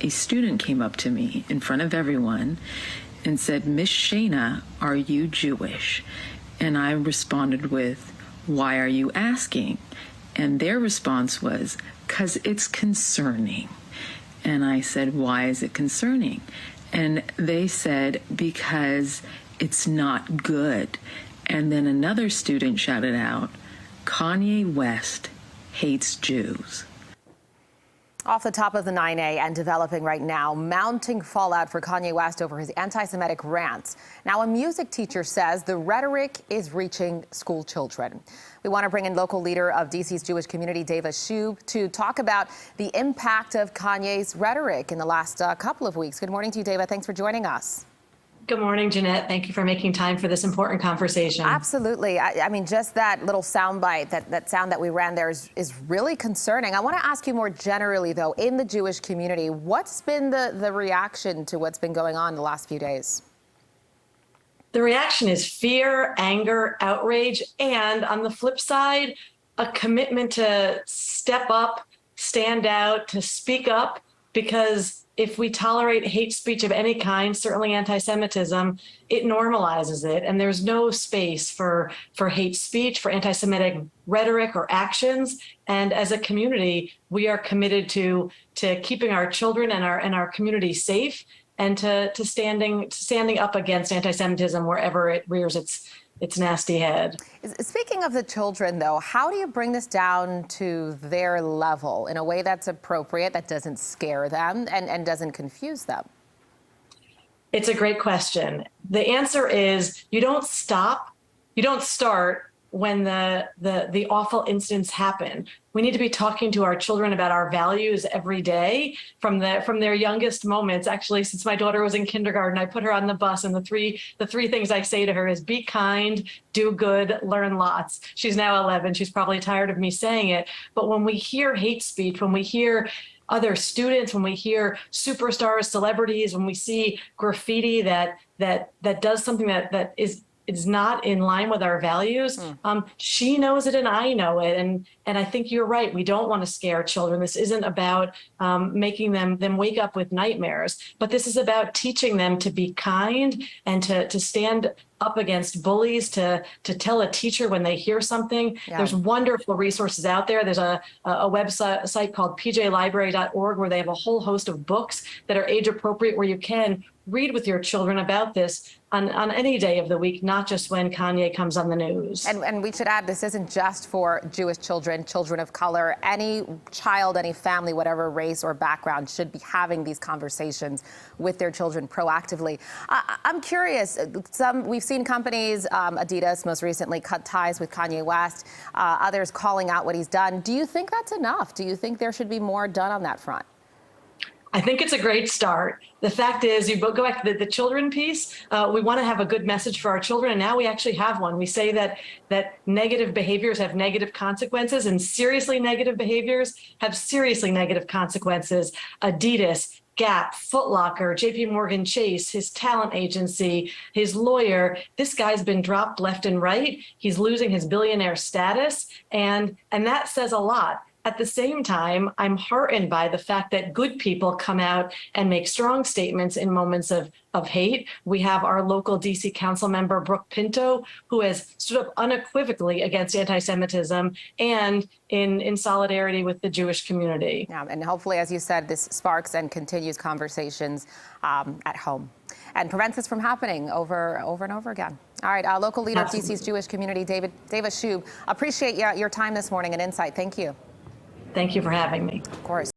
a student came up to me in front of everyone and said, "Miss Shana, are you Jewish?" And I responded with, "Why are you asking?" And their response was, "'Cause it's concerning." And I said, "Why is it concerning?" And they said, "Because it's not good." And then another student shouted out, "Kanye West hates Jews." Off the top of the 9A and developing right now, mounting fallout for Kanye West over his anti-Semitic rants. Now, a music teacher says the rhetoric is reaching school children. We want to bring in local leader of DC's Jewish community, Deva Shub, to talk about the impact of Kanye's rhetoric in the last couple of weeks. Good morning to you, Deva. Thanks for joining us. Good morning, Jeanette. Thank you for making time for this important conversation. Absolutely. I mean, just that little soundbite, that sound that we ran there is really concerning. I want to ask you more generally, though, in the Jewish community, what's been the reaction to what's been going on the last few days? The reaction is fear, anger, outrage, and on the flip side, a commitment to step up, stand out, to speak up, because if we tolerate hate speech of any kind, certainly anti-Semitism, it normalizes it. And there's no space for hate speech, for anti-Semitic rhetoric or actions. And as a community, we are committed to keeping our children and our community safe, and to standing up against anti-Semitism wherever it rears its nasty head. Speaking of the children, though, how do you bring this down to their level in a way that's appropriate, that doesn't scare them and doesn't confuse them? It's a great question. The answer is you don't start when the awful incidents happen. We need to be talking to our children about our values every day from their youngest moments. Actually, since my daughter was in kindergarten, I put her on the bus, and the three things I say to her is be kind, do good, learn lots. She's now 11. She's probably tired of me saying it. But when we hear hate speech, when we hear other students, when we hear superstars, celebrities, when we see graffiti that does something that is not in line with our values, she knows it and I know it. And I think you're right. We don't want to scare children. This isn't about making them wake up with nightmares, but this is about teaching them to be kind and to stand up against bullies, to tell a teacher when they hear something. Yeah. There's wonderful resources out there. There's a website called pjlibrary.org where they have a whole host of books that are age appropriate, where you can read with your children about this on any day of the week, not just when Kanye comes on the news. And we should add, this isn't just for Jewish children, children of color. Any child, any family, whatever race or background, should be having these conversations with their children proactively. I'm curious, we've seen companies, Adidas most recently, cut ties with Kanye West, others calling out what he's done. Do you think that's enough? Do you think there should be more done on that front? I think it's a great start. The fact is, you go back to the children piece. We want to have a good message for our children, and now we actually have one. We say that negative behaviors have negative consequences, and seriously negative behaviors have seriously negative consequences. Adidas, Gap, Foot Locker, JP Morgan Chase, his talent agency, his lawyer, this guy's been dropped left and right. He's losing his billionaire status, and that says a lot. At the same time, I'm heartened by the fact that good people come out and make strong statements in moments of hate. We have our local DC council member, Brooke Pinto, who has stood up unequivocally against anti-Semitism and in solidarity with the Jewish community. Yeah, and hopefully, as you said, this sparks and continues conversations at home and prevents this from happening over and over again. All right, local leader of DC's Jewish community, Deva Shub, appreciate your time this morning and insight. Thank you. Thank you for having me. Of course.